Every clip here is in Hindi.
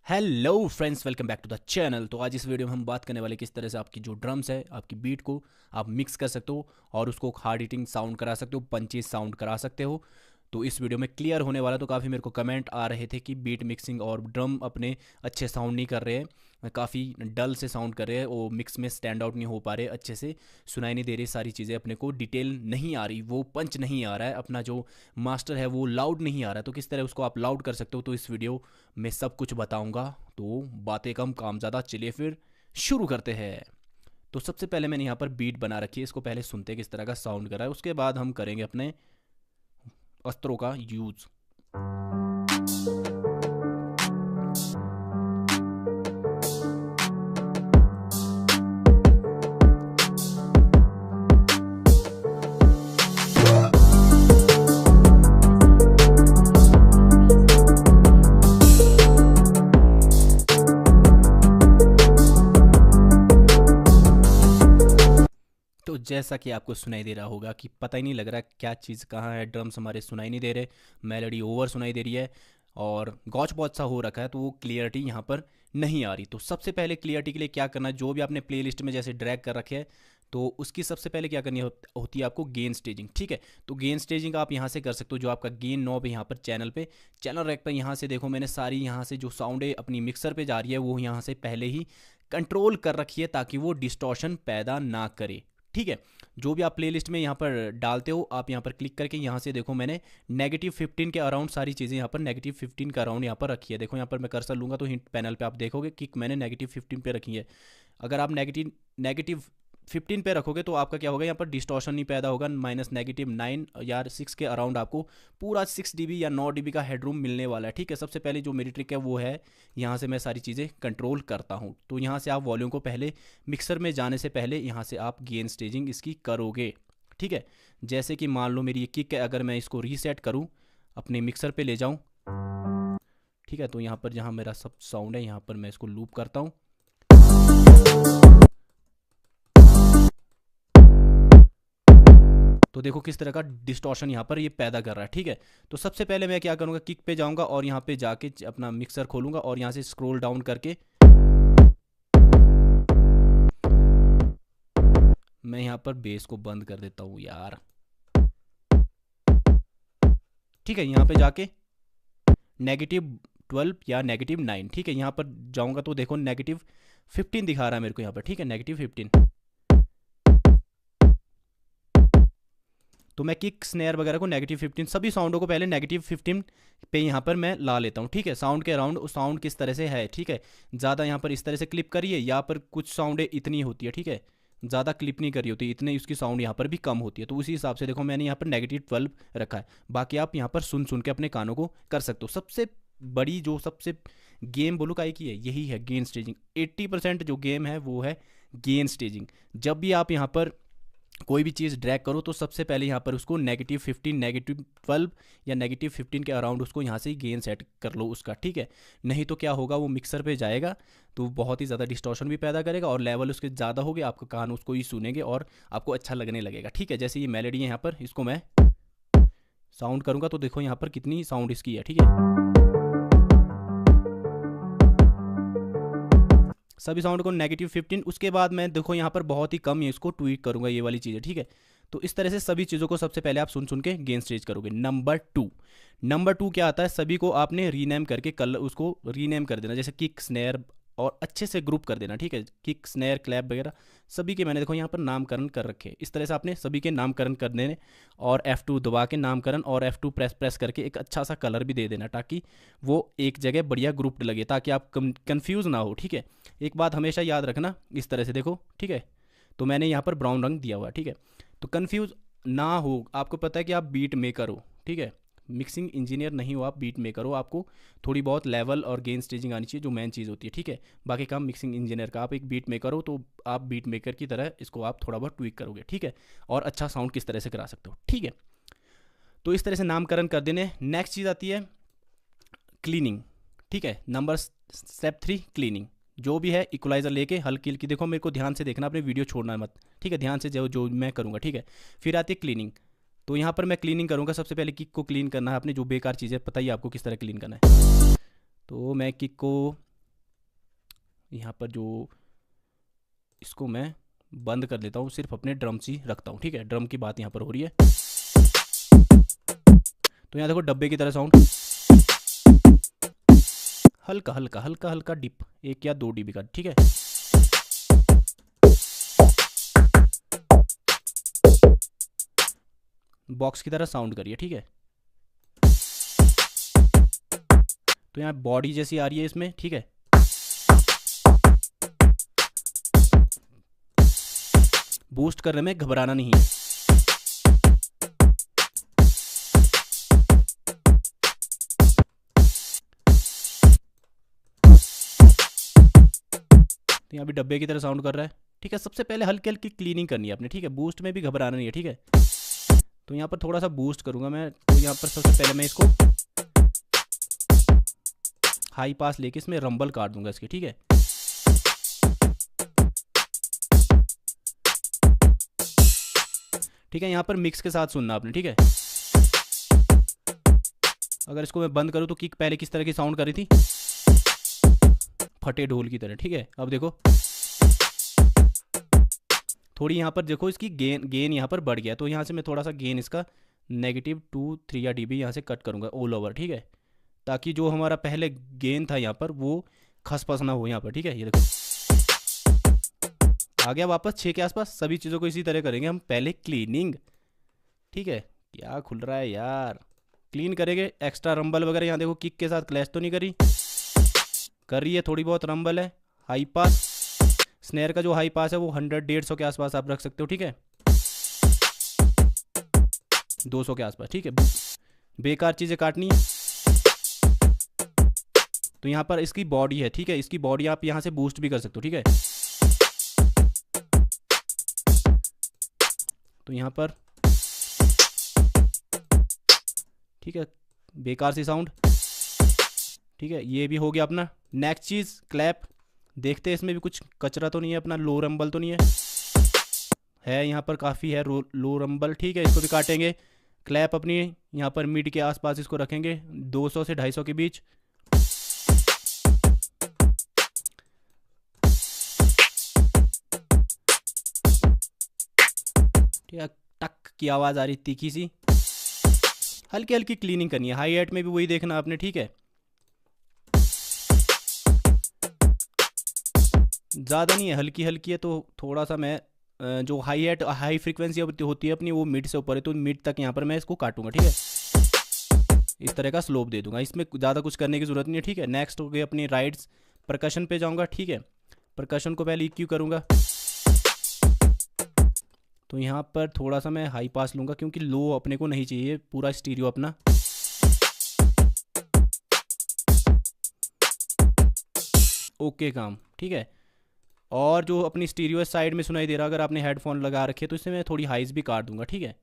Hello friends, welcome back to the channel. तो आज इस वीडियो में हम बात करने वाले किस तरह से आपकी जो ड्रम्स है, आपकी बीट को आप मिक्स कर सकते हो और उसको हार्ड हिटिंग साउंड करा सकते हो, पंची साउंड करा सकते हो। तो इस वीडियो में क्लियर होने वाला। तो काफ़ी मेरे को कमेंट आ रहे थे कि बीट मिक्सिंग और ड्रम अपने अच्छे साउंड नहीं कर रहे हैं, काफ़ी डल से साउंड कर रहे हैं, वो मिक्स में स्टैंड आउट नहीं हो पा रहे, अच्छे से सुनाई नहीं दे रही, सारी चीज़ें अपने को डिटेल नहीं आ रही, वो पंच नहीं आ रहा है, अपना जो मास्टर है वो लाउड नहीं आ रहा है। तो किस तरह उसको आप लाउड कर सकते हो, तो इस वीडियो में सब कुछ बताऊंगा। तो बातें कम काम ज़्यादा, चलिए फिर शुरू करते हैं। तो सबसे पहले मैंने यहाँ पर बीट बना रखी है, इसको पहले सुनते हैं किस तरह का साउंड कर रहा है, उसके बाद हम करेंगे अपने अस्त्रों का यूज़। तो जैसा कि आपको सुनाई दे रहा होगा कि पता ही नहीं लग रहा क्या चीज़ कहाँ है, ड्रम्स हमारे सुनाई नहीं दे रहे, मेलोडी ओवर सुनाई दे रही है और गॉच बहुत सा हो रखा है, तो वो क्लियरिटी यहाँ पर नहीं आ रही। तो सबसे पहले क्लियरिटी के लिए क्या करना है, जो भी आपने प्लेलिस्ट में जैसे ड्रैग कर रखे है, तो उसकी सबसे पहले क्या करनी होती है आपको, गेन स्टेजिंग। ठीक है, तो गेन स्टेजिंग आप यहाँ से कर सकते हो, जो आपका गेन नॉब है यहाँ पर चैनल पे, चैनल रैक पर यहाँ से देखो मैंने सारी यहाँ से जो साउंड है अपनी मिक्सर पे जा रही है वो यहाँ से पहले ही कंट्रोल कर रखी है ताकि वो डिस्टॉर्शन पैदा ना करे। ठीक है, जो भी आप प्लेलिस्ट में यहाँ पर डालते हो, आप यहाँ पर क्लिक करके यहाँ से देखो मैंने -15 के अराउंड सारी चीज़ें यहाँ पर -15 के अराउंड यहाँ पर रखी है। देखो यहाँ पर मैं कर्सर लूँगा तो हिंट पैनल पे आप देखोगे कि मैंने -15 पे रखी है। अगर आप -15 पे रखोगे तो आपका क्या होगा, यहाँ पर डिस्टॉर्शन नहीं पैदा होगा, -9 या 6 के अराउंड आपको पूरा 6 dB या 9 dB का हेडरूम मिलने वाला है। ठीक है, सबसे पहले जो मेरी ट्रिक है वो है, यहाँ से मैं सारी चीज़ें कंट्रोल करता हूँ। तो यहाँ से आप वॉल्यूम को पहले मिक्सर में जाने से पहले यहाँ से आप गेन स्टेजिंग इसकी करोगे। ठीक है, जैसे कि मान लो मेरी ये किक है, अगर मैं इसको रीसेट करूँ, अपने मिक्सर पे ले जाऊँ, ठीक है, तो यहाँ पर जहाँ मेरा सब साउंड है यहाँ पर मैं इसको लूप करता हूँ। तो देखो किस तरह का डिस्टॉर्शन यहाँ पर ये पैदा कर रहा है। ठीक है, तो सबसे पहले मैं क्या करूँगा, किक पे जाऊँगा और यहाँ पे जाके अपना मिक्सर खोलूँगा और यहाँ से स्क्रॉल डाउन करके मैं यहाँ पर बेस को बंद कर देता हूँ यार। ठीक है, यहाँ पे जाके -12 या -9, ठीक है, यहाँ पर जाऊँगा तो देखो -15 दिखा रहा है मेरे को यहाँ पर। ठीक है, -15। तो मैं किक स्नेयर वगैरह को -15, सभी साउंडों को पहले -15 पे यहाँ पर मैं ला लेता हूँ। ठीक है, साउंड के अराउंड साउंड किस तरह से है। ठीक है, ज़्यादा यहाँ पर इस तरह से क्लिप करिए, यहाँ पर कुछ साउंडें इतनी होती है। ठीक है, ज़्यादा क्लिप नहीं करी होती, इतने उसकी साउंड यहाँ पर भी कम होती है। तो उसी हिसाब से देखो मैंने यहाँ पर -12 रखा है। बाकी आप यहाँ पर सुन सुन के अपने कानों को कर सकते हो। सबसे बड़ी जो सबसे गेम बोलो काई की है, यही है गेन स्टेजिंग। 80% जो गेम है वो है गेन स्टेजिंग। जब भी आप यहाँ पर कोई भी चीज़ ड्रैग करो तो सबसे पहले यहाँ पर उसको -15, -12 या -15 के अराउंड उसको यहाँ से ही गेन सेट कर लो उसका। ठीक है, नहीं तो क्या होगा, वो मिक्सर पे जाएगा तो बहुत ही ज़्यादा डिस्टॉर्शन भी पैदा करेगा और लेवल उसके ज़्यादा हो गया, आपका कान उसको ही सुनेंगे और आपको अच्छा लगने लगेगा। ठीक है, जैसे ये मेलोडी है यहाँ पर, इसको मैं साउंड करूँगा तो देखो यहाँ पर कितनी साउंड इसकी है। ठीक है, सभी साउंड को -15। उसके बाद मैं देखो यहाँ पर बहुत ही कम इसको ट्वीक करूँगा, ये वाली चीज़ें। ठीक है, तो इस तरह से सभी चीज़ों को सबसे पहले आप सुन सुन के गेन स्टेज करोगे। नंबर 2 क्या आता है, सभी को आपने रीनेम करके कलर उसको रीनेम कर देना, जैसे किक स्नेयर, और अच्छे से ग्रुप कर देना। ठीक है, किक स्नेयर क्लैप वगैरह सभी के मैंने देखो यहाँ पर नामकरण कर रखे। इस तरह से आपने सभी के नामकरण कर देने और F2 दबा के नामकरण और F2 प्रेस करके एक अच्छा सा कलर भी दे देना ताकि वो एक जगह बढ़िया ग्रुप्ड लगे, ताकि आप कंफ्यूज ना हो। ठीक है, एक बात हमेशा याद रखना, इस तरह से देखो। ठीक है, तो मैंने यहाँ पर ब्राउन रंग दिया हुआ है। ठीक है, तो कंफ्यूज ना हो, आपको पता है कि आप बीट मेकर हो। ठीक है, मिक्सिंग इंजीनियर नहीं हो आप, बीट मेकर हो, आपको थोड़ी बहुत लेवल और गेन स्टेजिंग आनी चाहिए, जो मेन चीज़ होती है। ठीक है, बाकी काम मिक्सिंग इंजीनियर का। आप एक बीट मेकर हो तो आप बीट मेकर की तरह इसको आप थोड़ा बहुत ट्विक करोगे। ठीक है, और अच्छा साउंड किस तरह से करा सकते हो। ठीक है, तो इस तरह से नामकरण कर देने। नेक्स्ट चीज़ आती है क्लीनिंग। ठीक है, स्टेप 3 क्लीनिंग। जो भी है इक्वलाइजर लेके हल्की हल्की, देखो मेरे को ध्यान से देखना, अपने वीडियो छोड़ना मत। ठीक है, ध्यान से जो मैं करूँगा। ठीक है, फिर आती है क्लीनिंग। तो यहाँ पर मैं क्लीनिंग करूँगा। सबसे पहले किक को क्लीन करना है, अपने जो बेकार चीज़ें पता ही आपको किस तरह क्लीन करना है। तो मैं किक को यहाँ पर जो इसको मैं बंद कर देता हूँ, सिर्फ अपने ड्रम ही रखता हूँ, ठीक है। ड्रम की बात यहाँ पर हो रही है। तो यहाँ देखो डब्बे की तरह साउंड, हल्का हल्का हल्का हल्का डिप, 1 या 2 dB का, ठीक है। बॉक्स की तरह साउंड करिए, ठीक है। तो यहाँ बॉडी जैसी आ रही है इसमें, ठीक है। बूस्ट करने में घबराना नहीं है। तो यहाँ भी डब्बे की तरह साउंड कर रहा है, ठीक है। सबसे पहले हल्की हल्की क्लीनिंग करनी है आपने, ठीक है। बूस्ट में भी घबराना नहीं है, ठीक है। तो यहाँ पर थोड़ा सा बूस्ट करूंगा मैं। तो यहाँ पर सबसे पहले मैं इसको हाई पास लेके इसमें रंबल काट दूंगा इसकी, ठीक है। ठीक है, यहाँ पर मिक्स के साथ सुनना आपने, ठीक है। अगर इसको मैं बंद करूँ तो किक पहले किस तरह की साउंड कर रही थी, फटे ढोल की तरह, ठीक है। अब देखो थोड़ी यहाँ पर देखो इसकी गेन यहाँ पर बढ़ गया। तो यहाँ से मैं थोड़ा सा गेन इसका -2-3 dB यहाँ से कट करूँगा ऑल ओवर, ठीक है। ताकि जो हमारा पहले गेन था यहाँ पर वो खसपस ना हो यहाँ पर, ठीक है। ये देखो आ गया वापस 6 के आसपास। सभी चीज़ों को इसी तरह करेंगे हम। पहले क्लीनिंग, ठीक है। क्या खुल रहा है यार, क्लीन करेंगे। एक्स्ट्रा रंबल वगैरह यहाँ देखो किक के साथ क्लैश तो नहीं करी, कर रही है, थोड़ी बहुत रंबल है। हाई पास, स्नेयर का जो हाई पास है वो 100-150 के आसपास आप रख सकते हो, ठीक है। 200 के आसपास, ठीक है। बेकार चीज़ें काटनी है। तो यहाँ पर इसकी बॉडी है, ठीक है। इसकी बॉडी आप यहाँ से बूस्ट भी कर सकते हो, ठीक है। तो यहाँ पर ठीक है, बेकार सी साउंड, ठीक है। ये भी हो गया अपना। नेक्स्ट चीज़ क्लैप। देखते हैं इसमें भी कुछ कचरा तो नहीं है अपना, लो रंबल तो नहीं है यहाँ पर काफ़ी है लो रंबल, ठीक है। इसको भी काटेंगे। क्लैप अपनी यहाँ पर मिड के आसपास इसको रखेंगे 200 से 250 के बीच। ठीक है, टक की आवाज़ आ रही तीखी सी। हल्की हल्की क्लीनिंग करनी है। हाई एट में भी वही देखना आपने, ठीक है। ज़्यादा नहीं है, हल्की हल्की है। तो थोड़ा सा मैं जो हाई फ्रीक्वेंसी होती है अपनी वो मिड से ऊपर है, तो मिड तक यहाँ पर मैं इसको काटूंगा, ठीक है। इस तरह का स्लोप दे दूंगा। इसमें ज़्यादा कुछ करने की ज़रूरत नहीं है, ठीक है। नेक्स्ट हो गई अपनी राइड्स। परकशन पे जाऊंगा, ठीक है। परकशन को पहले EQ करूंगा। तो यहाँ पर थोड़ा सा मैं हाई पास लूँगा क्योंकि लो अपने को नहीं चाहिए, पूरा स्टीरियो अपना। ओके काम, ठीक है। और जो अपनी स्टीरियो है साइड में सुनाई दे रहा, अगर आपने हेडफोन लगा रखे तो इससे मैं थोड़ी हाइज भी काट दूंगा, ठीक है।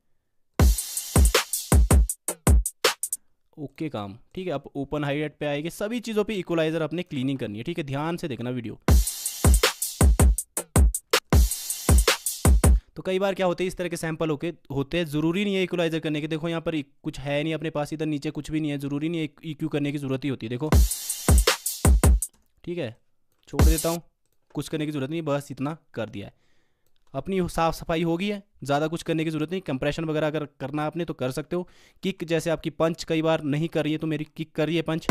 ओके काम, ठीक है। अब ओपन हाई एट पे आएगी। सभी चीज़ों पे इक्वलाइजर अपने क्लीनिंग करनी है, ठीक है। ध्यान से देखना वीडियो। तो कई बार क्या होते हैं इस तरह के सैंपल होते हैं, ज़रूरी नहीं है इक्वलाइजर करने के। देखो यहाँ पर कुछ है नहीं अपने पास, इधर नीचे कुछ भी नहीं है, ज़रूरी नहीं है EQ करने की ज़रूरत ही होती है, देखो, ठीक है। छोड़ देता हूँ, कुछ करने की ज़रूरत नहीं, बस इतना कर दिया है। अपनी साफ़ सफाई हो गई है, ज़्यादा कुछ करने की ज़रूरत नहीं। कंप्रेशन वगैरह अगर करना आपने तो कर सकते हो। किक जैसे आपकी पंच कई बार नहीं कर रही है, तो मेरी किक कर रही है, पंच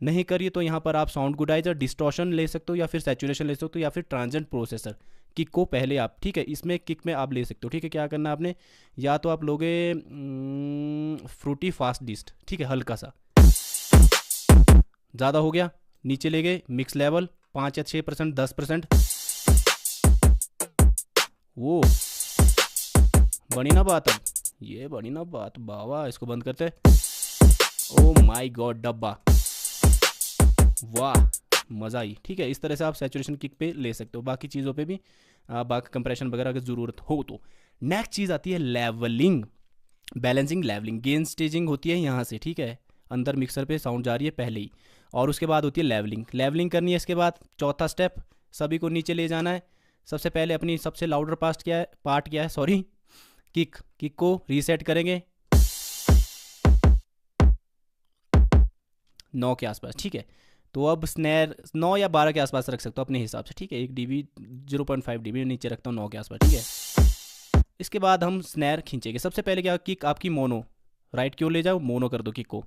नहीं कर रही है, तो यहाँ पर आप साउंड गुडाइजर, डिस्टॉर्शन ले सकते हो, या फिर सैचुरेशन ले सकते हो, या फिर ट्रांजिएंट प्रोसेसर। किक को पहले आप, ठीक है, इसमें किक में आप ले सकते हो, ठीक है। क्या करना है आपने, या तो आप लोगे फ्रूटी फास्ट डिस्ट, ठीक है, हल्का सा। ज़्यादा हो गया, नीचे ले गए, मिक्स लेवल 5 या 6%, 10%। वो बनी ना बात, अब ये बनी ना बात बाबा। इसको बंद करते हैं। ओ माय गॉड, डब्बा, वाह, मज़ा आई, ठीक है। इस तरह से आप सैचुरेशन किक पे ले सकते हो। बाकी चीज़ों पे भी बाकी कंप्रेशन वगैरह अगर ज़रूरत हो तो। नेक्स्ट चीज़ आती है levelling, balancing, levelling. Gain staging होती है यहाँ से, ठीक है। अंदर मिक्सर पे साउंड जा रही है पहले ही, और उसके बाद होती है लेवलिंग। लेवलिंग करनी है। इसके बाद चौथा स्टेप, सभी को नीचे ले जाना है। सबसे पहले अपनी सबसे लाउडर पार्ट क्या है, सॉरी, किक को रीसेट करेंगे 9 के आसपास, ठीक है। तो अब स्नैर 9 या 12 के आसपास रख सकते हो अपने हिसाब से, ठीक है। 1 dB 0.5 dB नीचे रखता हूँ 9 के आसपास, ठीक है। इसके बाद हम स्नैर खींचेंगे। सबसे पहले क्या, किक आपकी मोनो, राइट की ओर ले जाओ, मोनो कर दो किक को।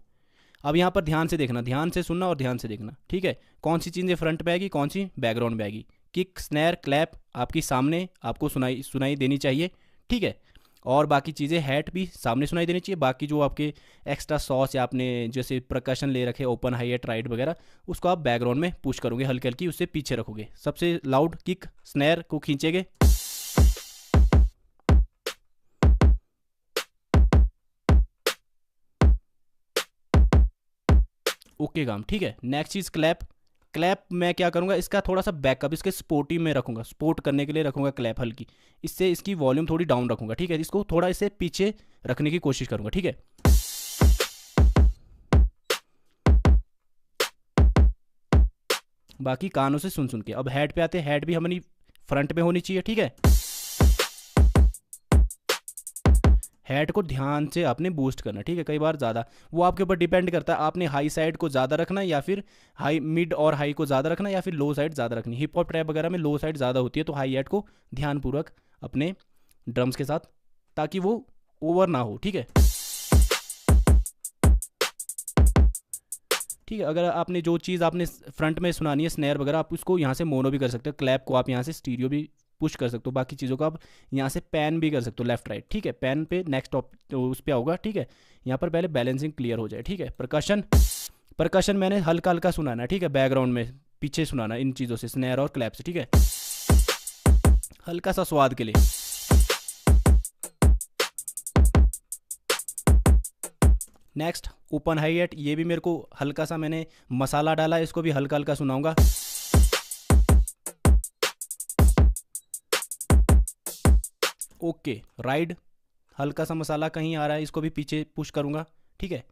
अब यहाँ पर ध्यान से देखना, ध्यान से सुनना और ध्यान से देखना, ठीक है। कौन सी चीज़ें फ्रंट पे आएगी, कौन सी बैकग्राउंड में आएगी। किक, स्नैर, क्लैप आपकी सामने आपको सुनाई देनी चाहिए, ठीक है। और बाकी चीज़ें हैट भी सामने सुनाई देनी चाहिए। बाकी जो आपके एक्स्ट्रा सॉस या आपने जैसे प्रकशन ले रखे, ओपन, हाई एट, राइट वगैरह, उसको आप बैकग्राउंड में पुश करोगे हल्की हल्की, उससे पीछे रखोगे। सबसे लाउड किक स्नैर को खींचेंगे। ओके काम, ठीक है। नेक्स्ट चीज़ क्लैप। क्लैप मैं क्या करूँगा, इसका थोड़ा सा बैकअप इसके स्पोर्टी में रखूँगा, स्पोर्ट करने के लिए रखूँगा क्लैप हल्की। इससे इसकी वॉल्यूम थोड़ी डाउन रखूँगा, ठीक है। इसको थोड़ा इसे पीछे रखने की कोशिश करूँगा, ठीक है। बाकी कानों से सुन सुन के। अब हेड पे आते हैं। हेड भी हमारी फ्रंट में होनी चाहिए, ठीक है। हेड को ध्यान से आपने बूस्ट करना, ठीक है। कई बार ज़्यादा, वो आपके ऊपर डिपेंड करता है, आपने हाई साइड को ज़्यादा रखना या फिर हाई, मिड और हाई को ज़्यादा रखना या फिर लो साइड ज़्यादा रखनी। हिप हॉप ट्रैप वगैरह में लो साइड ज़्यादा होती है, तो हाई हेड को ध्यानपूर्वक अपने ड्रम्स के साथ, ताकि वो ओवर ना हो, ठीक है। ठीक है। अगर आपने जो चीज़ आपने फ्रंट में सुनानी है स्नैर वगैरह, आप उसको यहाँ से मोनो भी कर सकते हो। क्लैप को आप यहाँ से स्टीरियो भी पुश कर सकते हो। बाकी चीज़ों को आप यहाँ से पैन भी कर सकते हो, लेफ्ट राइट, ठीक है। पैन पे नेक्स्ट टॉप उस पर होगा, ठीक है। यहाँ पर पहले बैलेंसिंग क्लियर हो जाए, ठीक है। परकशन, परकशन मैंने हल्का हल्का सुनाना है, ठीक है। बैकग्राउंड में पीछे सुनाना इन चीज़ों से, स्नैर और क्लैप से, ठीक है। हल्का सा स्वाद के लिए। नेक्स्ट ओपन हाई एट, ये भी मेरे को हल्का सा मैंने मसाला डाला है, इसको भी हल्का हल्का सुनाऊंगा। ओके। राइड, हल्का सा मसाला कहीं आ रहा है, इसको भी पीछे पुश करूंगा, ठीक है।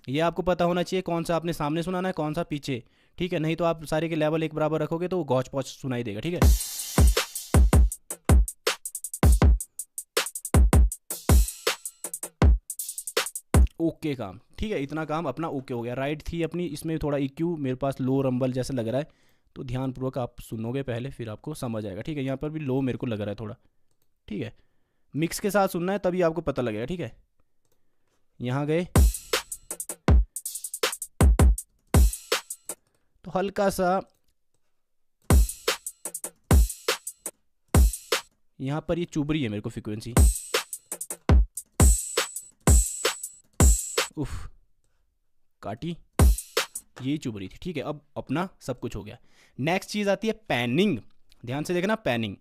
ये आपको पता होना चाहिए कौन सा आपने सामने सुनाना है, कौन सा पीछे, ठीक है। नहीं तो आप सारे के लेवल एक बराबर रखोगे तो गौच पौच सुनाई देगा, ठीक है। ओके काम, ठीक है। इतना काम अपना ओके हो गया। राइट थी अपनी, इसमें थोड़ा EQ मेरे पास लो रंबल जैसा लग रहा है, तो ध्यानपूर्वक आप सुनोगे पहले, फिर आपको समझ आएगा, ठीक है। यहाँ पर भी लो मेरे को लग रहा है थोड़ा, ठीक है। मिक्स के साथ सुनना है, तभी आपको पता लगेगा, ठीक है। यहाँ गए तो हल्का सा यहाँ पर ये चुभ रही है मेरे को फ्रीक्वेंसी, उफ, काटी, ये चुभ रही थी, ठीक है। अब अपना सब कुछ हो गया। नेक्स्ट चीज़ आती है पैनिंग। ध्यान से देखना, पैनिंग,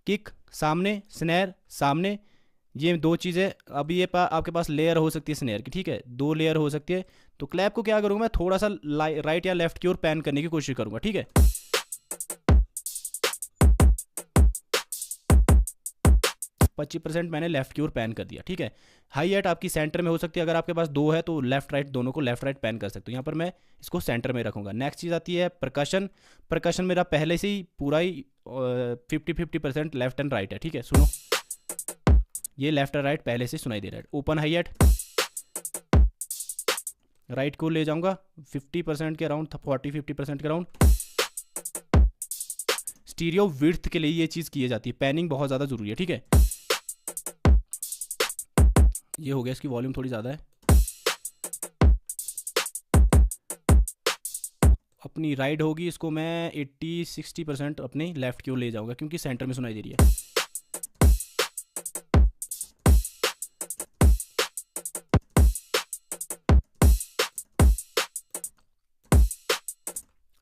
किक सामने, स्नैर सामने, ये दो चीज़ें। अब ये आपके पास लेयर हो सकती है स्नैर की, ठीक है। 2 लेयर हो सकती है। तो क्लैप को क्या करूँगा मैं, थोड़ा सा राइट या लेफ्ट की ओर पैन करने की कोशिश करूँगा, ठीक है। 25% मैंने लेफ्ट की ओर पैन कर दिया, ठीक है। हाई एट आपकी सेंटर में हो सकती है, अगर आपके पास 2 है तो लेफ्ट राइट दोनों को लेफ्ट राइट पैन कर सकते हो। यहाँ पर मैं इसको सेंटर में रखूँगा। नेक्स्ट चीज़ आती है परकशन। परकशन मेरा पहले से ही पूरा ही 50-50% लेफ्ट एंड राइट है, ठीक है। सुनो, ये लेफ्ट एंड राइट पहले से सुनाई दे रहा है। ओपन हाई एट, राइट को ले जाऊँगा 50% के अराउंड, 40-50% के अराउंड। स्टीरियो विड्थ के लिए ये चीज़ की जाती है, पैनिंग बहुत ज़्यादा ज़रूरी है, ठीक है। ये हो गया, इसकी वॉल्यूम थोड़ी ज़्यादा है। अपनी राइड होगी, इसको मैं 80-60% अपने लेफ्ट की ओर ले जाऊंगा, क्योंकि सेंटर में सुनाई दे रही है।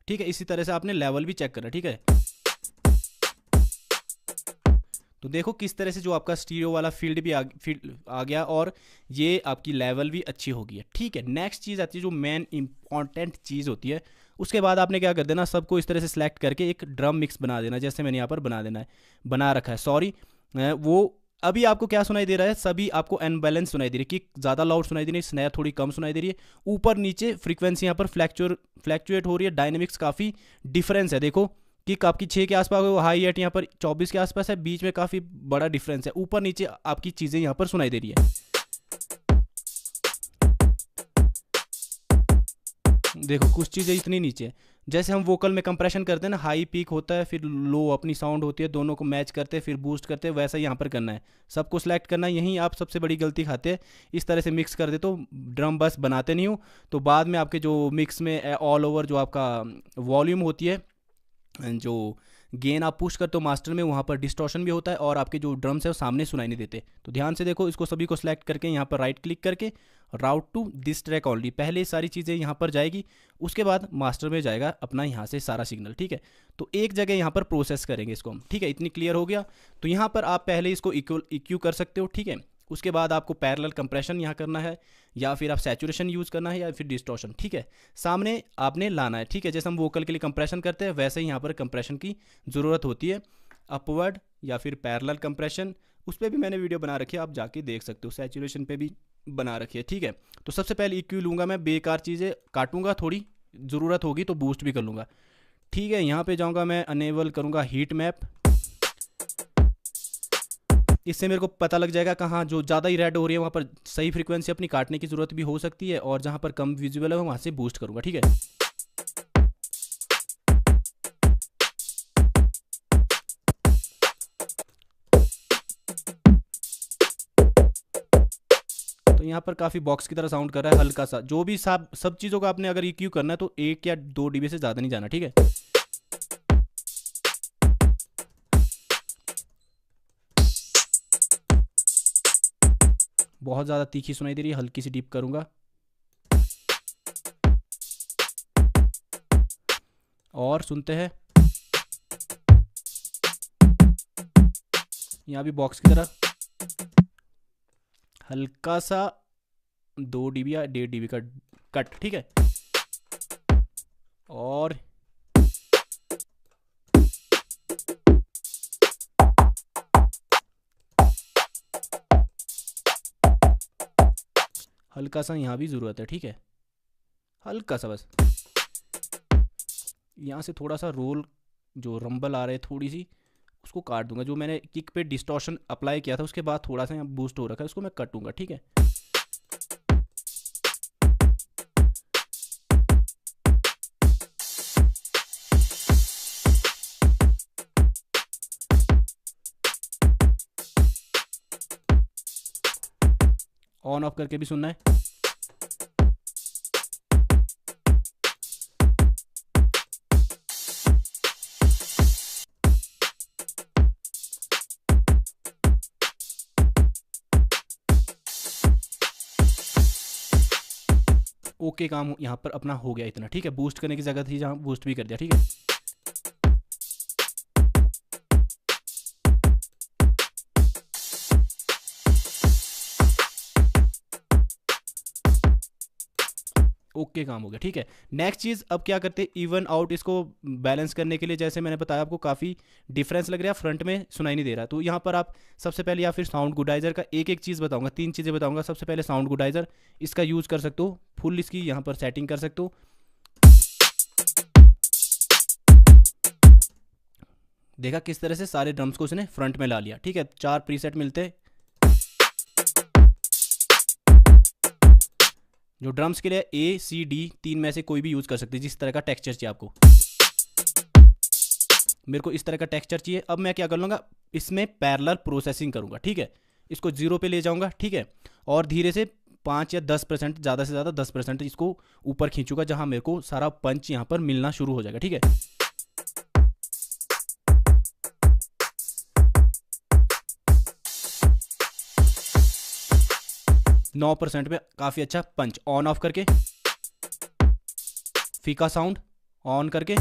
ठीक है। इसी तरह से आपने लेवल भी चेक करना, ठीक है। तो देखो किस तरह से जो आपका स्टीरियो वाला फील्ड भी आ गया, और ये आपकी लेवल भी अच्छी हो गई है, ठीक है। नेक्स्ट चीज़ आती है जो मेन इंपॉर्टेंट चीज़ होती है। उसके बाद आपने क्या कर देना, सबको इस तरह से सिलेक्ट करके एक ड्रम मिक्स बना देना, जैसे मैंने यहाँ पर बना रखा है, सॉरी। वो अभी आपको क्या सुनाई दे रहा है, सभी आपको अनबैलेंस सुनाई दे रही है, कि ज़्यादा लाउड सुनाई दे रही है, स्नैर थोड़ी कम सुनाई दे रही है, ऊपर नीचे फ्रीक्वेंसी यहाँ पर फ्लैक्चुएट हो रही है, डायनेमिक्स काफ़ी डिफरेंस है। देखो किक आपकी 6 के आसपास है, हाई एट यहाँ पर 24 के आसपास है, बीच में काफ़ी बड़ा डिफरेंस है, ऊपर नीचे आपकी चीज़ें यहाँ पर सुनाई दे रही है। देखो कुछ चीज़ें इतनी नीचे है, जैसे हम वोकल में कंप्रेशन करते हैं ना, हाई पीक होता है, फिर लो अपनी साउंड होती है, दोनों को मैच करते हैं, फिर बूस्ट करते हैं, वैसा यहाँ पर करना है, सबको सिलेक्ट करना है। यहीं आप सबसे बड़ी गलती खाते हैं, इस तरह से मिक्स कर दे तो ड्रम बस बनाते नहीं हो, तो बाद में आपके जो मिक्स में ऑल ओवर जो आपका वॉल्यूम होती है, जो गेन आप पुश करते हो मास्टर में, वहाँ पर डिस्टॉर्शन भी होता है और आपके जो ड्रम्स है वो सामने सुनाई नहीं देते। तो ध्यान से देखो, इसको सभी को सिलेक्ट करके यहाँ पर राइट क्लिक करके राउट टू दिस ट्रैक ओनली, पहले सारी चीज़ें यहाँ पर जाएगी, उसके बाद मास्टर में जाएगा अपना यहाँ से सारा सिग्नल, ठीक है। तो एक जगह यहाँ पर प्रोसेस करेंगे इसको हम, ठीक है। इतनी क्लियर हो गया। तो यहाँ पर आप पहले इसको इक्यू कर सकते हो, ठीक है। उसके बाद आपको पैरेलल कंप्रेशन यहाँ करना है, या फिर आप सैचुरेशन यूज़ करना है, या फिर डिस्टॉर्शन, ठीक है, सामने आपने लाना है, ठीक है। जैसे हम वोकल के लिए कंप्रेशन करते हैं वैसे ही यहाँ पर कंप्रेशन की ज़रूरत होती है, अपवर्ड या फिर पैरेलल कंप्रेशन, उस पर भी मैंने वीडियो बना रखी है, आप जाके देख सकते हो, सैचुरेशन पे भी बना रखी है, ठीक है। तो सबसे पहले इक्यू लूँगा मैं, बेकार चीज़ें काटूंगा, थोड़ी ज़रूरत होगी तो बूस्ट भी कर लूँगा, ठीक है। यहाँ पे जाऊँगा मैं, अनेबल करूँगा हीट मैप, इससे मेरे को पता लग जाएगा कहाँ जो ज़्यादा ही रेड हो रही है वहाँ पर सही फ्रीक्वेंसी अपनी काटने की ज़रूरत भी हो सकती है, और जहाँ पर कम विजुअल है वहाँ से बूस्ट करूँगा, ठीक है। तो यहाँ पर काफ़ी बॉक्स की तरह साउंड कर रहा है, हल्का सा, जो भी सब चीज़ों का आपने अगर EQ करना है तो 1 या 2 dB से ज़्यादा नहीं जाना, ठीक है। बहुत ज़्यादा तीखी सुनाई दे रही है, हल्की सी डीप करूँगा, और सुनते हैं यहाँ भी बॉक्स की तरह हल्का सा 2 dB या 1.5 dB का कट, ठीक है। और हल्का सा यहाँ भी ज़रूरत है, ठीक है, हल्का सा बस। यहाँ से थोड़ा सा रोल जो रंबल आ रहे है थोड़ी सी, उसको काट दूंगा, जो मैंने किक पे डिस्टॉर्शन अप्लाई किया था उसके बाद थोड़ा सा यहाँ बूस्ट हो रखा है, उसको मैं कटूंगा, ठीक है। ऑन ऑफ करके भी सुनना है। ओके, काम यहाँ पर अपना हो गया इतना, ठीक है। बूस्ट करने की जगह थी जहाँ बूस्ट भी कर दिया, ठीक है। ओके, काम हो गया, ठीक है। नेक्स्ट चीज़ अब क्या करते हैं, इवन आउट इसको बैलेंस करने के लिए, जैसे मैंने बताया आपको काफ़ी डिफरेंस लग रहा है, फ्रंट में सुनाई नहीं दे रहा, तो यहाँ पर आप सबसे पहले, या फिर साउंड गुडाइजर का एक एक चीज़ बताऊंगा, 3 चीज़ें बताऊंगा। सबसे पहले साउंड गुडाइजर, इसका यूज़ कर सकते हो, फुल इसकी यहाँ पर सेटिंग कर सकते हो। देखा किस तरह से सारे ड्रम्स को उसने फ्रंट में ला लिया, ठीक है। 4 प्रीसेट मिलते हैं जो ड्रम्स के लिए, A, C, D 3 में से कोई भी यूज़ कर सकते हैं, जिस तरह का टेक्सचर चाहिए आपको। मेरे को इस तरह का टेक्सचर चाहिए। अब मैं क्या कर लूँगा, इसमें पैरेलल प्रोसेसिंग करूँगा, ठीक है। इसको 0 पे ले जाऊँगा, ठीक है, और धीरे से 5 या 10%, ज़्यादा से ज़्यादा 10% इसको ऊपर खींचूंगा, जहाँ मेरे को सारा पंच यहाँ पर मिलना शुरू हो जाएगा, ठीक है। 9% पे काफ़ी अच्छा पंच। ऑन ऑफ करके, फीका साउंड ऑन करके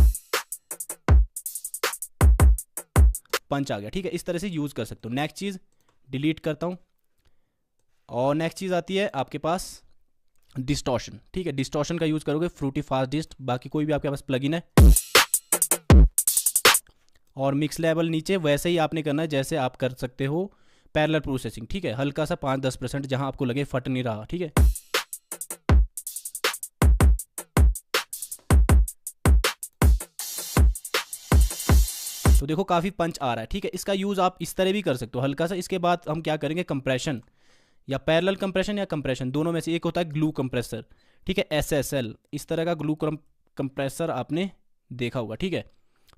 पंच आ गया, ठीक है। इस तरह से यूज़ कर सकते हो। नेक्स्ट चीज़ डिलीट करता हूँ, और नेक्स्ट चीज़ आती है आपके पास डिस्टॉर्शन, ठीक है। डिस्टॉर्शन का यूज़ करोगे फ्रूटी फास्ट डिस्ट, बाकी कोई भी आपके पास प्लगइन है, और मिक्स लेवल नीचे वैसे ही आपने करना है जैसे आप कर सकते हो पैरेलल प्रोसेसिंग, ठीक है। हल्का सा 5-10% जहां आपको लगे फट नहीं रहा, ठीक है। तो देखो काफ़ी पंच आ रहा है, ठीक है। इसका यूज़ आप इस तरह भी कर सकते हो हल्का सा। इसके बाद हम क्या करेंगे, कंप्रेशन, या पैरेलल कंप्रेशन या कंप्रेशन, दोनों में से एक होता है ग्लू कंप्रेसर, ठीक है, SSL, इस तरह का ग्लू कंप्रेसर आपने देखा होगा, ठीक है,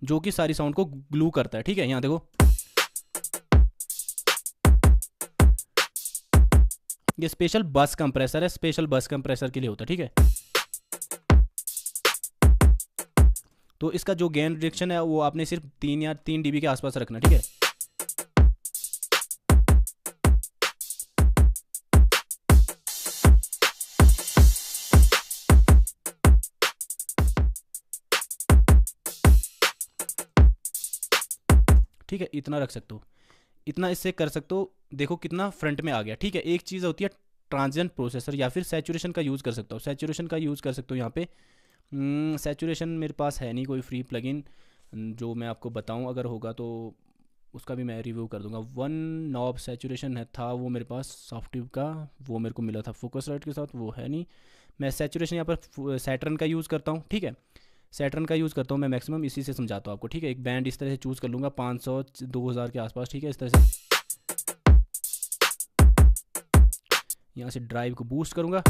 जो कि सारी साउंड को ग्लू करता है, ठीक है। यहाँ देखो ये स्पेशल बस कंप्रेसर है, स्पेशल बस कंप्रेसर के लिए होता है, ठीक है। तो इसका जो गेन रिडक्शन है वो आपने सिर्फ 3 dB के आसपास रखना, ठीक है। ठीक है, इतना रख सकते हो, इतना इससे कर सकते हो। देखो कितना फ्रंट में आ गया, ठीक है। एक चीज़ होती है ट्रांजिएंट प्रोसेसर, या फिर सैचुरेशन का यूज़ कर सकता हो, सैचुरेशन का यूज़ कर सकते हो यहाँ पे। सैचुरेशन मेरे पास है नहीं कोई फ्री प्लगइन जो मैं आपको बताऊं, अगर होगा तो उसका भी मैं रिव्यू कर दूंगा। वन नॉब सैचुरेशन है था वो मेरे पास सॉफ्टवेयर का, वो मेरे को मिला था फोकसराइट के साथ, वो है नहीं। मैं सैचुरेशन यहाँ पर सैटर्न का यूज़ करता हूँ, ठीक है, सैटर्न का यूज़ करता हूँ मैं मैक्सिमम, इसी से समझाता हूँ आपको, ठीक है। एक बैंड इस तरह से चूज़ कर लूँगा 500 2000 के आसपास, ठीक है, इस तरह से। यहाँ से ड्राइव को बूस्ट करूँगा,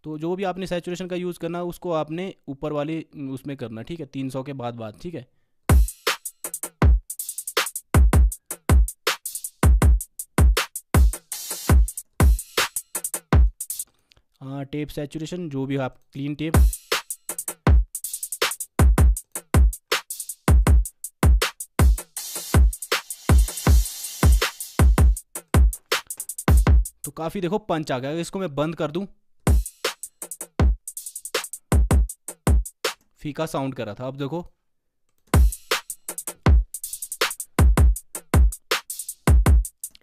तो जो भी आपने सैचुरेशन का यूज़ करना उसको आपने ऊपर वाले उसमें करना, ठीक है, 300 के बाद, ठीक है। हाँ, टेप सैचुरेशन जो भी आप क्लीन टेप, तो काफ़ी देखो पंच आ गया। इसको मैं बंद कर दूं, फीका साउंड कर रहा था, अब देखो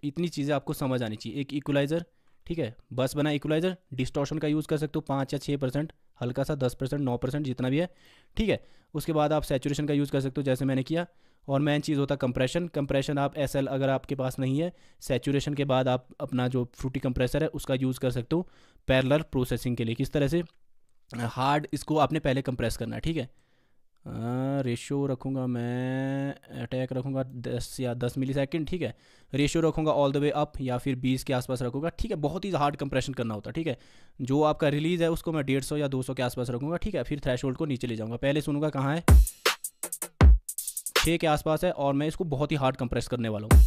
इतनी चीज़ें आपको समझ आनी चाहिए। एक इक्वलाइज़र, ठीक है, बस बना इक्वलाइज़र, डिस्टॉर्शन का यूज़ कर सकते हो 5 या 6%, हल्का सा 10%, 9% जितना भी है, ठीक है। उसके बाद आप सैचुरेशन का यूज़ कर सकते हो जैसे मैंने किया। और मेन चीज़ होता है कंप्रेशन, कंप्रेशन आप SL अगर आपके पास नहीं है, सैचुरेशन के बाद आप अपना जो फ्रूटी कंप्रेसर है उसका यूज़ कर सकते हो पैरेलल प्रोसेसिंग के लिए। किस तरह से, हार्ड इसको आपने पहले कंप्रेस करना है, ठीक है। रेशियो रखूँगा मैं, अटैक रखूँगा 10 या 10 मिलीसेकंड, ठीक है। रेशियो रखूँगा ऑल द वे अप या फिर 20 के आसपास रखूँगा, ठीक है। बहुत ही हार्ड कंप्रेशन करना होता है, ठीक है। जो आपका रिलीज़ है उसको मैं 150 या 200 के आसपास रखूँगा, ठीक है। फिर थ्रेशोल्ड को नीचे ले जाऊँगा, पहले सुनूंगा कहाँ है, 6 के आसपास है, और मैं इसको बहुत ही हार्ड कंप्रेस करने वाला हूँ।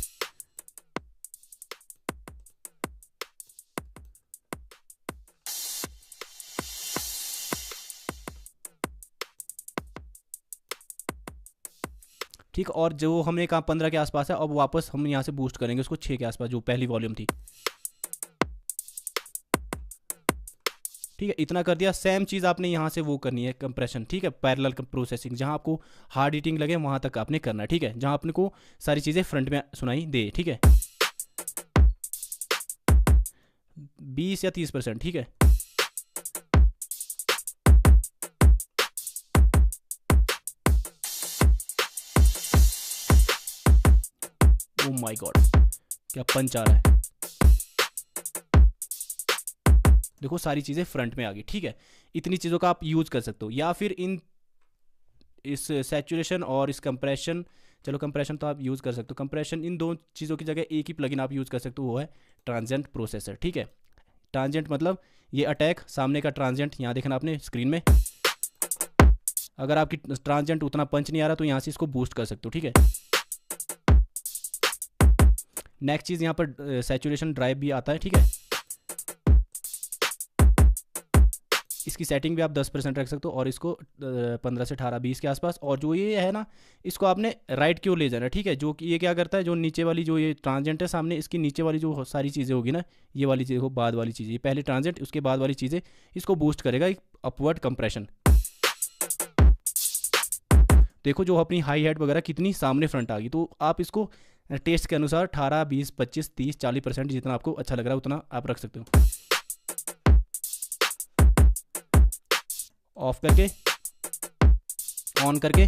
ठीक, और जो हमने कहा 15 के आसपास है, अब वापस हम यहाँ से बूस्ट करेंगे उसको 6 के आसपास, जो पहली वॉल्यूम थी, ठीक है। इतना कर दिया। सेम चीज़ आपने यहाँ से वो करनी है कंप्रेशन, ठीक है, पैरेलल प्रोसेसिंग, जहाँ आपको हार्ड हीटिंग लगे वहाँ तक आपने करना है, ठीक है, जहाँ अपने को सारी चीज़ें फ्रंट में सुनाई दे, ठीक है। 20 या 30%, ठीक है। ओ माय गॉड, क्या पंच आ रहा है, देखो सारी चीज़ें फ्रंट में आ गई, ठीक है। इतनी चीज़ों का आप यूज़ कर सकते हो, या फिर इस सैचुरेशन और इस कंप्रेशन, चलो कंप्रेशन तो आप यूज़ कर सकते हो, कंप्रेशन इन दो चीज़ों की जगह एक ही प्लगइन आप यूज़ कर सकते हो, वो है ट्रांजिएंट प्रोसेसर, ठीक है। ट्रांजिएंट मतलब ये अटैक सामने का ट्रांजिएंट, यहाँ देखना आपने स्क्रीन में, अगर आपकी ट्रांजिएंट उतना पंच नहीं आ रहा तो यहाँ से इसको बूस्ट कर सकते हो, ठीक है। नेक्स्ट चीज़ यहाँ पर सैचुरेशन ड्राइव भी आता है, ठीक है। इसकी सेटिंग भी आप 10% रख सकते हो, और इसको 15 से 18 20 के आसपास। और जो ये है ना, इसको आपने राइट की ओर ले जाना, ठीक है। जो कि ये क्या करता है, जो नीचे वाली जो ये ट्रांजिएंट है सामने, इसकी नीचे वाली जो सारी चीज़ें होगी ना, ये वाली चीज़ हो, बाद वाली चीज़ें, पहले ट्रांजिएंट उसके बाद वाली चीज़ें, इसको बूस्ट करेगा एक अपवर्ड कंप्रेशन। देखो जो अपनी हाई हेड वगैरह कितनी सामने फ्रंट आ गई। तो आप इसको टेस्ट के अनुसार 18 20 25 30 40% जितना आपको अच्छा लग रहा है उतना आप रख सकते हो। ऑफ करके ऑन करके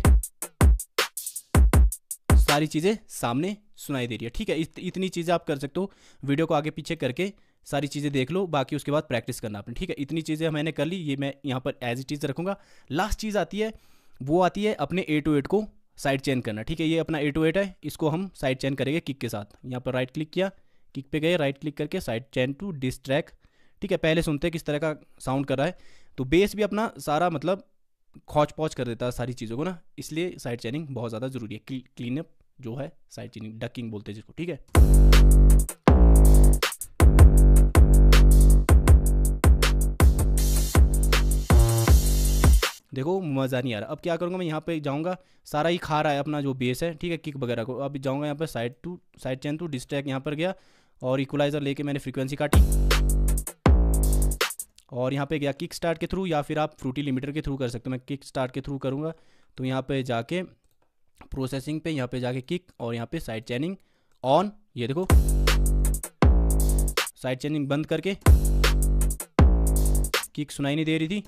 सारी चीज़ें सामने सुनाई दे रही है, ठीक है। इतनी चीज़ें आप कर सकते हो, वीडियो को आगे पीछे करके सारी चीज़ें देख लो, बाकी उसके बाद प्रैक्टिस करना आपने, ठीक है। इतनी चीज़ें मैंने कर ली, ये मैं यहाँ पर एज इट इज़ रखूँगा। लास्ट चीज़ आती है, वो आती है अपने 808 को साइड चेन करना, ठीक है। ये अपना 808 है, इसको हम साइड चेन करेंगे किक के साथ। यहाँ पर राइट क्लिक किया, किक पे गए, राइट क्लिक करके side chain to this track, ठीक है। पहले सुनते हैं किस तरह का साउंड कर रहा है। तो बेस भी अपना सारा मतलब खौच पौच कर देता है सारी चीज़ों को ना, इसलिए साइड चेनिंग बहुत ज़्यादा ज़रूरी है। क्लीन अप जो है साइड चेनिंग, डकिंग बोलते हैं जिसको, ठीक है। देखो मज़ा नहीं आ रहा। अब क्या करूँगा, मैं यहाँ पे जाऊँगा, सारा ही खा रहा है अपना जो बेस है, ठीक है, किक वगैरह को। अब जाऊँगा यहाँ पे साइड चेन टू डिस्ट्रैक्ट, यहाँ पर गया और इक्वलाइज़र लेके मैंने फ्रीक्वेंसी काटी और यहाँ पे गया किक स्टार्ट के थ्रू, या फिर आप फ्रूटी लिमिटर के थ्रू कर सकते हो। मैं किक स्टार्ट के थ्रू करूँगा, तो यहाँ पे जाके प्रोसेसिंग पे, यहाँ पे जाके किक और यहाँ पे साइड चेनिंग ऑन। ये देखो साइड चेनिंग बंद करके, किक सुनाई नहीं दे रही थी।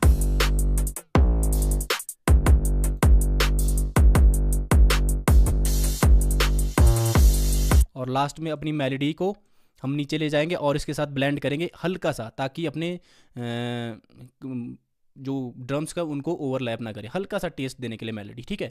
और लास्ट में अपनी मेलोडी को हम नीचे ले जाएंगे और इसके साथ ब्लेंड करेंगे हल्का सा, ताकि अपने जो ड्रम्स का उनको ओवरलैप ना करे, हल्का सा टेस्ट देने के लिए मेलोडी, ठीक है।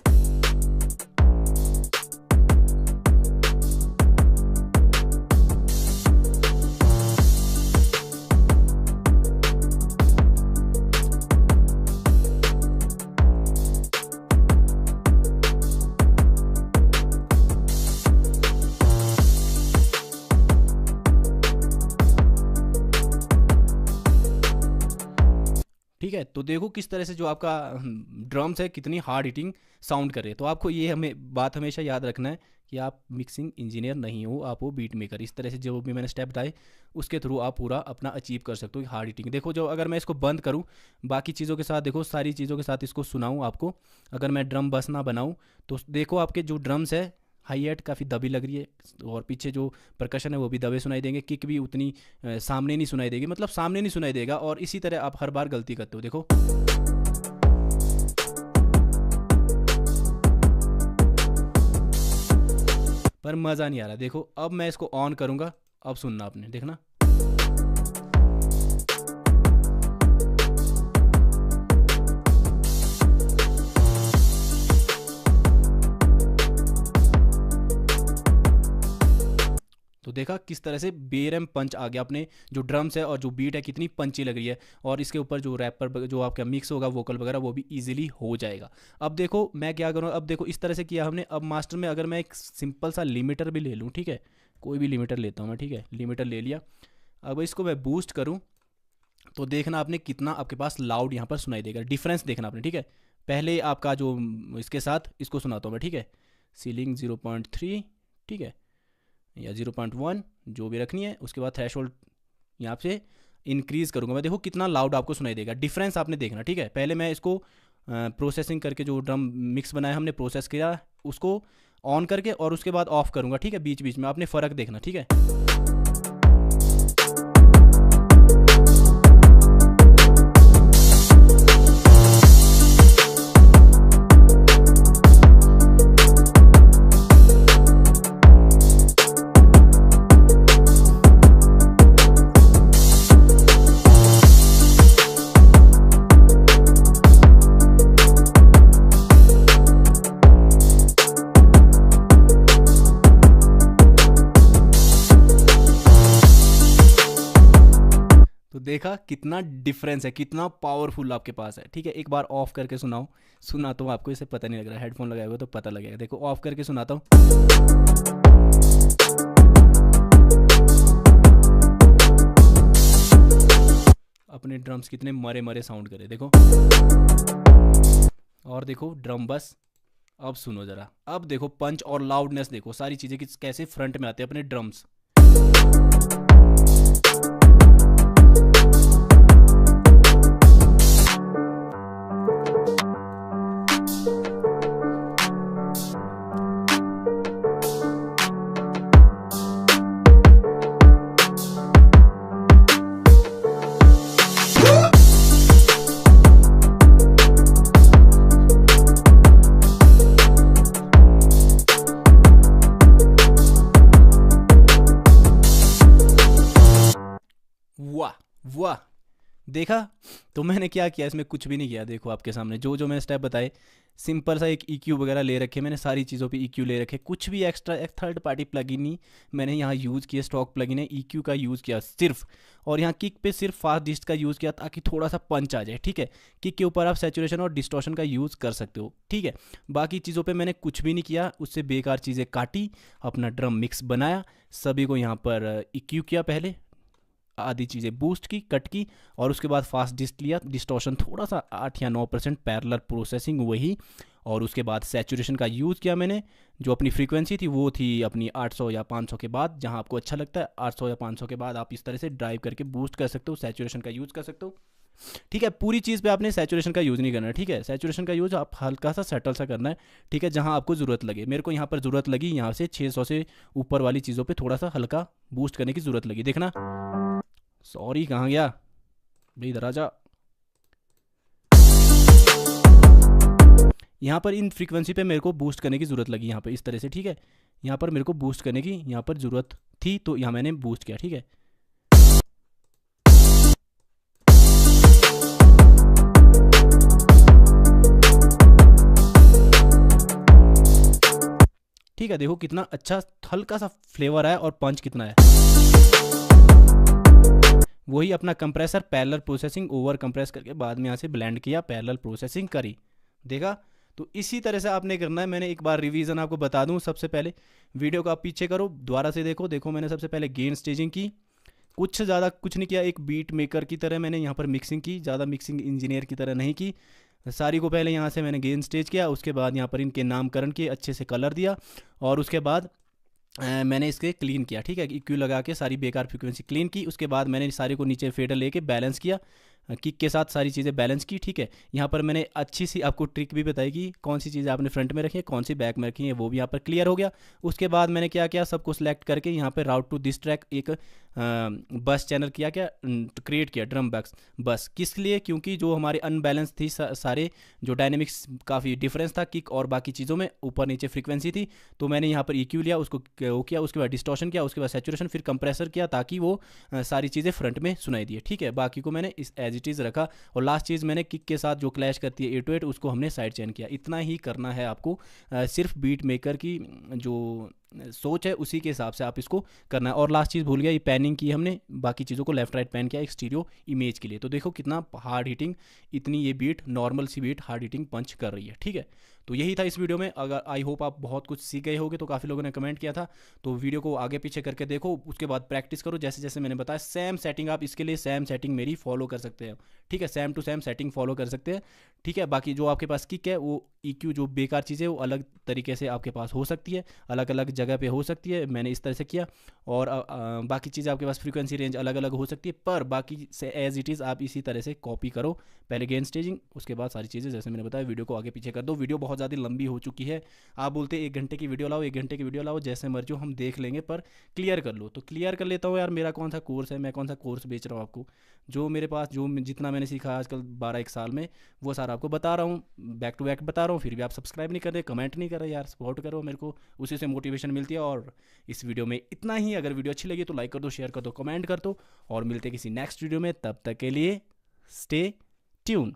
ठीक है, तो देखो किस तरह से जो आपका ड्रम्स है कितनी हार्ड हिटिंग साउंड कर रहे हैं। तो आपको ये बात हमेशा याद रखना है कि आप मिक्सिंग इंजीनियर नहीं हो, आप हो बीट मेकर। इस तरह से जो भी मैंने स्टेप बताए उसके थ्रू आप पूरा अपना अचीव कर सकते हो हार्ड हिटिंग। देखो जो अगर मैं इसको बंद करूँ बाकी चीज़ों के साथ, देखो सारी चीज़ों के साथ इसको सुनाऊँ आपको, अगर मैं ड्रम बस ना बनाऊँ तो देखो आपके जो ड्रम्स है हाई एट काफ़ी दबी लग रही है, और पीछे जो परकशन है वो भी दबे सुनाई देंगे, किक भी उतनी सामने नहीं सुनाई देगी, मतलब सामने नहीं सुनाई देगा। और इसी तरह आप हर बार गलती करते हो, देखो पर मज़ा नहीं आ रहा। देखो अब मैं इसको ऑन करूँगा, अब सुनना आपने, देखना। तो देखा किस तरह से बेरम पंच आ गया, अपने जो ड्रम्स है और जो बीट है कितनी पंची लग रही है, और इसके ऊपर जो रैपर जो आपका मिक्स होगा वोकल वगैरह वो भी इजीली हो जाएगा। अब देखो मैं क्या करूँ, अब देखो इस तरह से किया हमने। अब मास्टर में अगर मैं एक सिंपल सा लिमिटर भी ले लूँ, ठीक है, कोई भी लिमिटर लेता हूँ मैं, ठीक है, लिमिटर ले लिया। अब इसको मैं बूस्ट करूँ तो देखना आपने कितना आपके पास लाउड यहाँ पर सुनाई देगा, डिफरेंस देखना आपने, ठीक है। पहले आपका जो इसके साथ इसको सुनाता हूँ मैं, ठीक है, सीलिंग 0.3, ठीक है, या 0.1 जो भी रखनी है। उसके बाद थ्रेशोल्ड यहाँ से इंक्रीज़ करूँगा मैं, देखो कितना लाउड आपको सुनाई देगा, डिफरेंस आपने देखना, ठीक है। पहले मैं इसको प्रोसेसिंग करके जो ड्रम मिक्स बनाया हमने प्रोसेस किया उसको ऑन करके, और उसके बाद ऑफ करूँगा, ठीक है। बीच बीच में आपने फ़र्क देखना, ठीक है। देखा कितना डिफरेंस है, कितना पावरफुल आपके पास है, ठीक है। एक बार ऑफ करके सुनाता हूँ आपको, इसे पता नहीं लग रहा है, हेडफोन लगाए हुए तो पता लगेगा। देखो ऑफ करके सुनाता हूँ, अपने ड्रम्स कितने मरे मरे साउंड करे, देखो। और देखो ड्रम बस, अब सुनो ज़रा, अब देखो पंच और लाउडनेस, देखो सारी चीज़ें कैसे फ्रंट में आते हैं अपने ड्रम्स। वाह वाह, देखा। तो मैंने क्या किया, इसमें कुछ भी नहीं किया। देखो आपके सामने जो जो मैंने स्टेप बताए, सिंपल सा एक EQ वगैरह ले रखे मैंने, सारी चीज़ों पे EQ ले रखे, कुछ भी एक्स्ट्रा एक थर्ड पार्टी प्लगइन नहीं मैंने यहाँ यूज़ किया। स्टॉक प्लगइन है, EQ का यूज़ किया सिर्फ। और यहाँ किक पे सिर्फ फास्ट डिस्ट का यूज़ किया ताकि थोड़ा सा पंच आ जाए, ठीक है। किक के ऊपर आप सैचुरेशन और डिस्टॉर्शन का यूज़ कर सकते हो, ठीक है। बाकी चीज़ों पे मैंने कुछ भी नहीं किया, उससे बेकार चीज़ें काटी, अपना ड्रम मिक्स बनाया, सभी को यहाँ पर EQ किया पहले, आधी चीज़ें बूस्ट की, कट की, और उसके बाद फास्ट डिस्ट लिया, डिस्टॉर्शन थोड़ा सा 8 या 9%, पैरेलल प्रोसेसिंग वही, और उसके बाद सैचुरेशन का यूज़ किया मैंने। जो अपनी फ्रीक्वेंसी थी वो थी अपनी 800 या 500 के बाद, जहां आपको अच्छा लगता है 800 या 500 के बाद आप इस तरह से ड्राइव करके बूस्ट कर सकते हो, सैचुरेशन का यूज़ कर सकते हो, ठीक है। पूरी चीज़ पे आपने सैचुरेशन का यूज़ नहीं करना है, ठीक है। सैचुरेशन का यूज़ आप हल्का सा सेटल सा करना है, ठीक है, जहां आपको ज़रूरत लगे। मेरे को यहाँ पर ज़रूरत लगी, यहाँ से 600 से ऊपर वाली चीज़ों पर थोड़ा सा हल्का बूस्ट करने की ज़रूरत लगी। देखना, सॉरी कहाँ गया भाई, इधर आ जा। यहाँ पर इन फ्रीक्वेंसी पे मेरे को बूस्ट करने की ज़रूरत लगी, यहाँ पर इस तरह से, ठीक है। यहाँ पर मेरे को बूस्ट करने की यहाँ पर ज़रूरत थी, तो यहाँ मैंने बूस्ट किया, ठीक है। ठीक है, देखो कितना अच्छा हल्का सा फ्लेवर आया और पंच कितना है। वही अपना compressor parallel processing over compress करके बाद में यहाँ से ब्लेंड किया, पैरेलल प्रोसेसिंग करी, देखा। तो इसी तरह से आपने करना है। मैंने एक बार रिवीजन आपको बता दूं, सबसे पहले वीडियो को आप पीछे करो, दोबारा से देखो। देखो मैंने सबसे पहले गेन स्टेजिंग की, कुछ ज़्यादा कुछ नहीं किया, एक बीट मेकर की तरह मैंने यहाँ पर मिक्सिंग की, ज़्यादा मिक्सिंग इंजीनियर की तरह नहीं की। सारी को पहले यहाँ से मैंने गेन स्टेज किया, उसके बाद यहाँ पर इनके नामकरण किए, अच्छे से कलर दिया, और उसके बाद मैंने इसके क्लीन किया, ठीक है। EQ लगा के सारी बेकार फ्रीक्वेंसी क्लीन की। उसके बाद मैंने सारे को नीचे फेडर लेके बैलेंस किया, किक के साथ सारी चीज़ें बैलेंस की, ठीक है। यहाँ पर मैंने अच्छी सी आपको ट्रिक भी बताई कि कौन सी चीज़ें आपने फ्रंट में रखी है, कौन सी बैक में रखी है, वो भी यहाँ पर क्लियर हो गया। उसके बाद मैंने क्या किया, सबको सिलेक्ट करके यहाँ पर राउट टू दिस ट्रैक एक बस चैनल किया, क्या क्रिएट किया, ड्रम बस। बस किस लिए, क्योंकि जो हमारे अनबैलेंस थी सारे, जो डायनेमिक्स काफ़ी डिफरेंस था किक और बाकी चीज़ों में, ऊपर नीचे फ्रीक्वेंसी थी, तो मैंने यहाँ पर EQ लिया, उसको वो किया, उसके बाद डिस्टॉर्शन किया, उसके बाद सैचुरेशन, फिर कंप्रेसर किया, ताकि वो सारी चीज़ें फ्रंट में सुनाई दिए, ठीक है। बाकी को मैंने इस एज इट इज़ रखा, और लास्ट चीज़ मैंने किक के साथ जो क्लैश करती है 808, उसको हमने साइड चेन किया। इतना ही करना है आपको, सिर्फ बीट मेकर की जो सोच है उसी के हिसाब से आप इसको करना है। और लास्ट चीज़ भूल गया, ये पैनिंग की हमने, बाकी चीज़ों को लेफ्ट राइट पैन किया एक स्टीरियो इमेज के लिए। तो देखो कितना हार्ड हिटिंग, इतनी ये बीट, नॉर्मल सी बीट हार्ड हिटिंग पंच कर रही है, ठीक है। तो यही था इस वीडियो में। अगर आई होप आप बहुत कुछ सीख गए होगे, तो काफ़ी लोगों ने कमेंट किया था, तो वीडियो को आगे पीछे करके देखो, उसके बाद प्रैक्टिस करो जैसे जैसे मैंने बताया। सेम सेटिंग आप इसके लिए सेम सेटिंग मेरी फॉलो कर सकते हैं, ठीक है, same to same setting follow कर सकते हैं, ठीक है। बाकी जो आपके पास किक है, वो EQ जो बेकार चीज़ है वो अलग तरीके से आपके पास हो सकती है, अलग अलग जगह पे हो सकती है, मैंने इस तरह से किया। और बाकी चीज़ें आपके पास फ्रीक्वेंसी रेंज अलग अलग हो सकती है, पर बाकी से एज इट इज़ आप इसी तरह से कॉपी करो, पहले गेन स्टेजिंग, उसके बाद सारी चीज़ें जैसे मैंने बताया। वीडियो को आगे पीछे कर दो, वीडियो बहुत ज़्यादा लंबी हो चुकी है। आप बोलते 1 घंटे की वीडियो लाओ, 1 घंटे की वीडियो लाओ, जैसे मर्जी हो हम देख लेंगे, पर क्लियर कर लो। तो क्लियर कर लेता हूँ यार, मेरा कौन सा कोर्स है, मैं कौन सा कोर्स बेच रहा हूँ आपको। जो मेरे पास जो जितना मैंने सीखा आजकल 12-1 साल में, वो सारा आपको बता रहा हूँ, बैक टू बैक बता रहा हूँ। फिर भी आप सब्सक्राइब नहीं कर रहे, कमेंट नहीं कर रहे यार, सपोर्ट करो मेरे को, उसी से मोटिवेशन मिलती है। और इस वीडियो में इतना ही। अगर वीडियो अच्छी लगी तो लाइक कर दो, शेयर कर दो, कमेंट कर दो, और मिलते किसी नेक्स्ट वीडियो में। तब तक के लिए स्टे ट्यून।